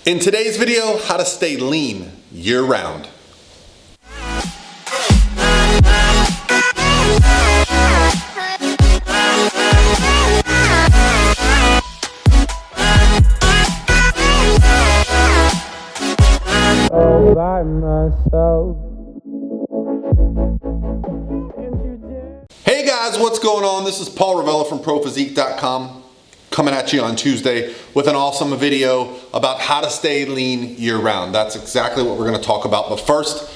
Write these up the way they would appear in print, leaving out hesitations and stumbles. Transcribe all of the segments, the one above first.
In today's video, how to stay lean year-round. By myself. Hey guys, what's going on? This is Paul Ravella from ProPhysique.com coming at you on Tuesday with an awesome video about how to stay lean year-round. That's exactly what we're going to talk about. But first,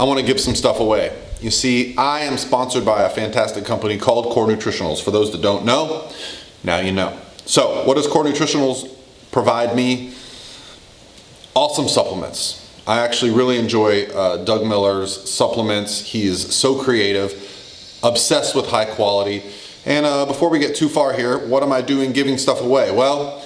I want to give some stuff away. You see, I am sponsored by a fantastic company called Core Nutritionals. For those that don't know, now you know. So, what does Core Nutritionals provide me? Awesome supplements. I actually really enjoy Doug Miller's supplements. He is so creative, obsessed with high quality. And before we get too far here, what am I doing giving stuff away? Well,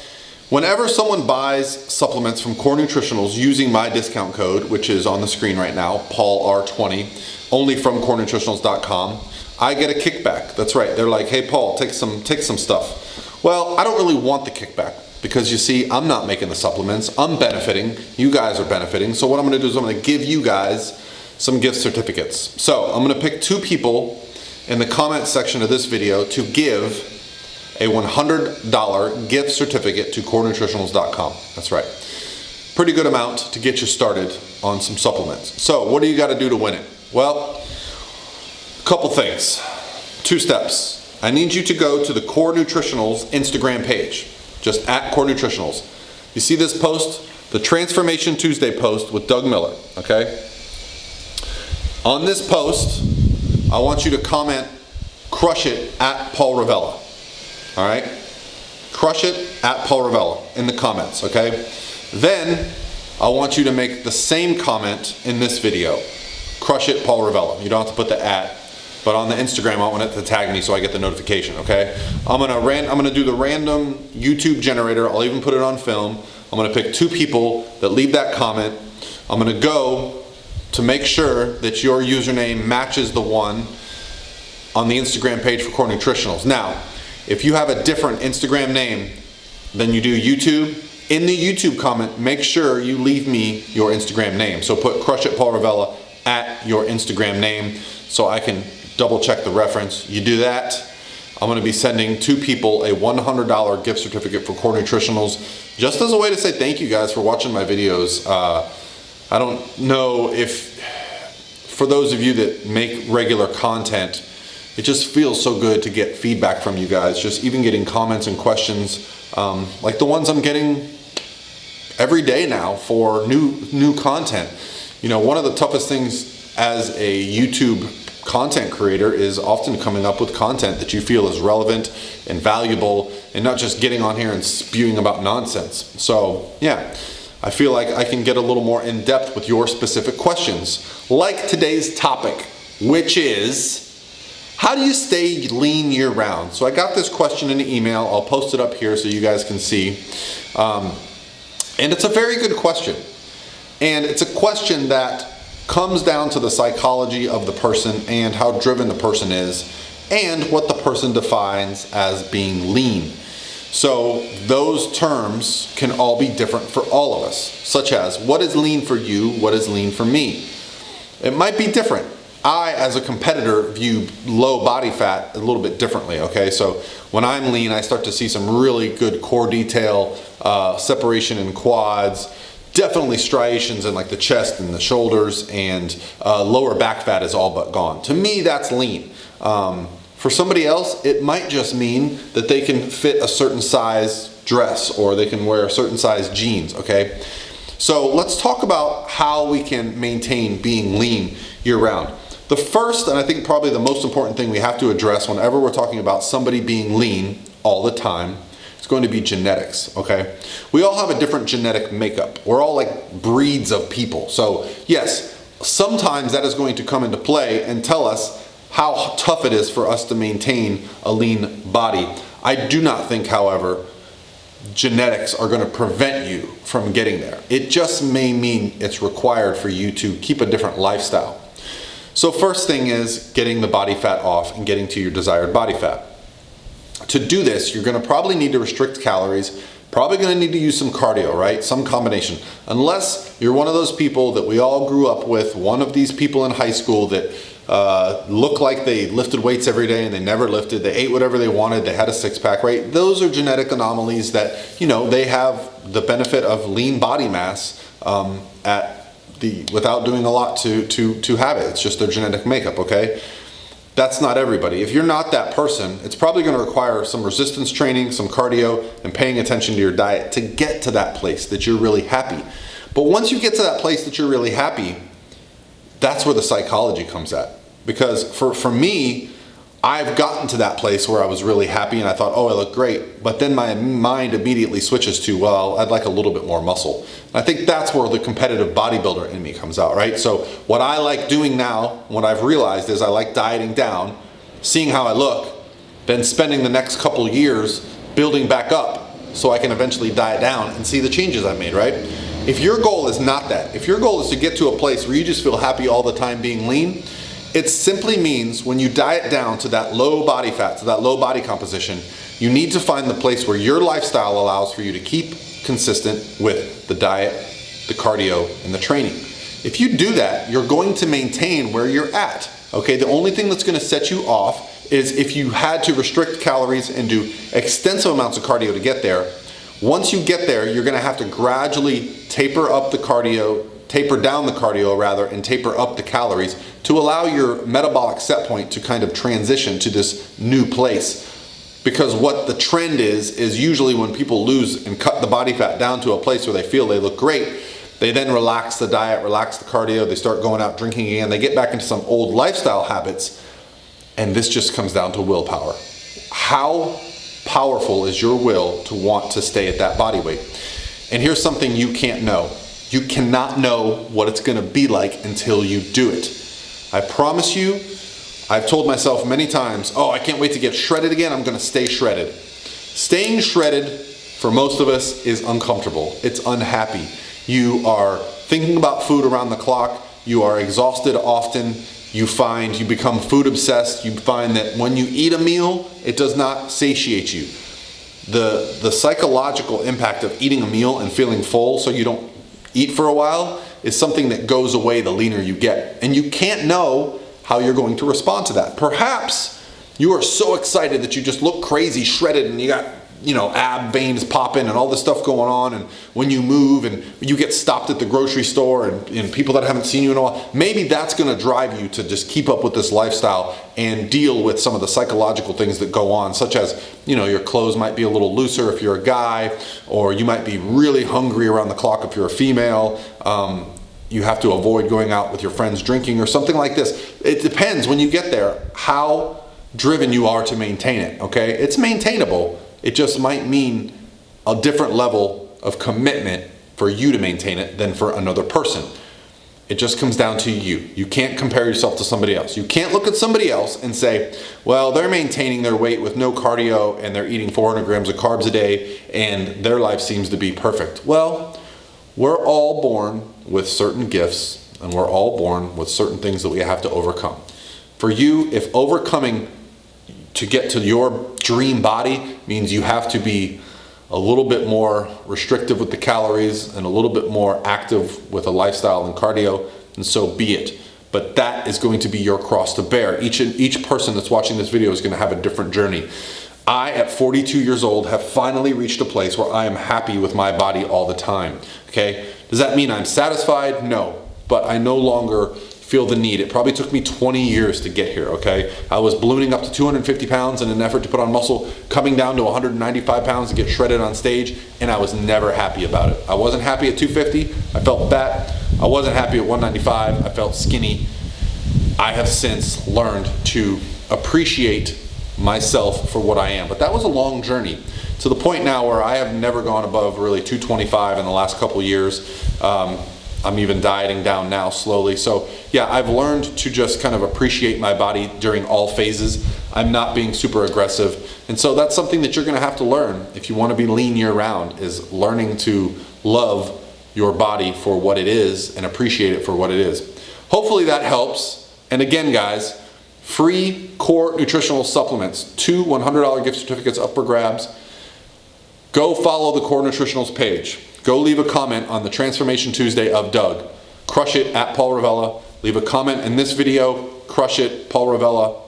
whenever someone buys supplements from Core Nutritionals using my discount code, which is on the screen right now, PaulR20, only from CoreNutritionals.com, I get a kickback. That's right. They're like, hey Paul, take some stuff. Well, I don't really want the kickback because you see, I'm not making the supplements. I'm benefiting. You guys are benefiting. So what I'm going to do is I'm going to give you guys some gift certificates. So I'm going to pick 2 people in the comment section of this video to give a $100 gift certificate to CoreNutritionals.com. That's right. Pretty good amount to get you started on some supplements. So what do you got to do to win it? Well, a couple things. 2 steps. I need you to go to the Core Nutritionals Instagram page, just at Core Nutritionals. You see this post? The Transformation Tuesday post with Doug Miller, okay? On this post, I want you to comment, crush it at Paul Ravella. All right? Crush it at Paul Ravella in the comments, okay? Then I want you to make the same comment in this video. Crush it Paul Ravella. You don't have to put the at, but on the Instagram I want it to tag me so I get the notification, okay? I'm gonna do the random YouTube generator. I'll even put it on film. I'm gonna pick 2 people that leave that comment. I'm gonna go to make sure that your username matches the one on the Instagram page for Core Nutritionals. Now, if you have a different Instagram name than you do YouTube, in the YouTube comment, make sure you leave me your Instagram name. So put Crush It Paul Ravella at your Instagram name so I can double check the reference. You do that, I'm gonna be sending 2 people a $100 gift certificate for Core Nutritionals, just as a way to say thank you guys for watching my videos. I don't know if, for those of you that make regular content, it just feels so good to get feedback from you guys, just even getting comments and questions like the ones I'm getting every day now for new content. You know, one of the toughest things as a YouTube content creator is often coming up with content that you feel is relevant and valuable and not just getting on here and spewing about nonsense. So yeah, I feel like I can get a little more in depth with your specific questions, like today's topic, which is, how do you stay lean year-round? So I got this question in an email. I'll post it up here so you guys can see. And it's a very good question. And it's a question that comes down to the psychology of the person and how driven the person is and what the person defines as being lean. So those terms can all be different for all of us, such as what is lean for you, what is lean for me. It might be different. I, as a competitor, view low body fat a little bit differently, okay? So when I'm lean, I start to see some really good core detail, separation in quads, definitely striations in like the chest and the shoulders, and lower back fat is all but gone. To me, that's lean. For somebody else, it might just mean that they can fit a certain size dress or they can wear a certain size jeans, okay? So let's talk about how we can maintain being lean year-round. The first, and I think probably the most important thing we have to address whenever we're talking about somebody being lean all the time, is going to be genetics, okay? We all have a different genetic makeup. We're all like breeds of people. So yes, sometimes that is going to come into play and tell us how tough it is for us to maintain a lean body. I do not think, however, genetics are going to prevent you from getting there. It just may mean it's required for you to keep a different lifestyle. So first thing is getting the body fat off and getting to your desired body fat. To do this, you're going to probably need to restrict calories, Probably going to need to use some cardio, right? Some combination. Unless you're one of those people that we all grew up with, one of these people in high school that look like they lifted weights every day and they never lifted, they ate whatever they wanted, they had a six-pack, right? Those are genetic anomalies that, you know, they have the benefit of lean body mass without doing a lot to have it. It's just their genetic makeup, okay? That's not everybody. If you're not that person, it's probably going to require some resistance training, some cardio, and paying attention to your diet to get to that place that you're really happy. But once you get to that place that you're really happy, that's where the psychology comes at. Because for me, I've gotten to that place where I was really happy and I thought, oh, I look great. But then my mind immediately switches to, well, I'd like a little bit more muscle. And I think that's where the competitive bodybuilder in me comes out, right? So what I like doing now, what I've realized is I like dieting down, seeing how I look, then spending the next couple years building back up so I can eventually diet down and see the changes I've made, right? If your goal is not that, if your goal is to get to a place where you just feel happy all the time being lean, it simply means when you diet down to that low body fat, to that low body composition, you need to find the place where your lifestyle allows for you to keep consistent with the diet, the cardio, and the training. If you do that, you're going to maintain where you're at, okay? The only thing that's gonna set you off is if you had to restrict calories and do extensive amounts of cardio to get there. Once you get there, you're gonna have to gradually taper down the cardio rather, and taper up the calories to allow your metabolic set point to kind of transition to this new place. Because what the trend is usually when people lose and cut the body fat down to a place where they feel they look great, they then relax the diet, relax the cardio, they start going out drinking again, they get back into some old lifestyle habits, and this just comes down to willpower. How powerful is your will to want to stay at that body weight? And here's something you can't know. You cannot know what it's gonna be like until you do it. I promise you, I've told myself many times, oh, I can't wait to get shredded again, I'm gonna stay shredded. Staying shredded, for most of us, is uncomfortable. It's unhappy. You are thinking about food around the clock, you are exhausted often, you become food obsessed, you find that when you eat a meal, it does not satiate you. The psychological impact of eating a meal and feeling full so you don't eat for a while is something that goes away the leaner you get. And you can't know how you're going to respond to that. Perhaps you are so excited that you just look crazy shredded and you got, you know, ab veins popping and all this stuff going on, and when you move and you get stopped at the grocery store and people that haven't seen you in a while, maybe that's gonna drive you to just keep up with this lifestyle and deal with some of the psychological things that go on, such as, you know, your clothes might be a little looser if you're a guy, or you might be really hungry around the clock if you're a female. You have to avoid going out with your friends drinking or something like this. It depends when you get there how driven you are to maintain it, okay? It's maintainable. It just might mean a different level of commitment for you to maintain it than for another person. It just comes down to you. You can't compare yourself to somebody else. You can't look at somebody else and say, well, they're maintaining their weight with no cardio and they're eating 400 grams of carbs a day and their life seems to be perfect. Well, we're all born with certain gifts and we're all born with certain things that we have to overcome. For you, if overcoming to get to your dream body means you have to be a little bit more restrictive with the calories and a little bit more active with a lifestyle and cardio, and so be it. But that is going to be your cross to bear. Each person that's watching this video is going to have a different journey. I, at 42 years old, have finally reached a place where I am happy with my body all the time, okay? Does that mean I'm satisfied? No, but I no longer feel the need. It probably took me 20 years to get here, okay? I was ballooning up to 250 pounds in an effort to put on muscle, coming down to 195 pounds to get shredded on stage, and I was never happy about it. I wasn't happy at 250, I felt fat. I wasn't happy at 195, I felt skinny. I have since learned to appreciate myself for what I am, but that was a long journey to the point now where I have never gone above really 225 in the last couple years. I'm even dieting down now slowly. So yeah, I've learned to just kind of appreciate my body during all phases. I'm not being super aggressive. And so that's something that you're gonna have to learn if you wanna be lean year round, is learning to love your body for what it is and appreciate it for what it is. Hopefully that helps. And again, guys, free core nutritional supplements, 2 $100 gift certificates up for grabs. go follow the Core Nutritionals page. Go leave a comment on the Transformation Tuesday of Doug. Crush it at Paul Ravella. Leave a comment in this video. Crush it, Paul Ravella.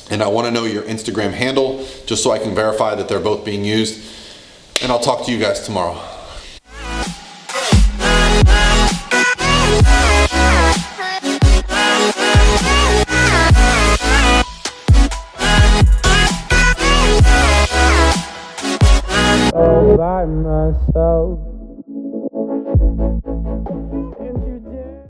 And I want to know your Instagram handle just so I can verify that they're both being used. And I'll talk to you guys tomorrow. All by myself.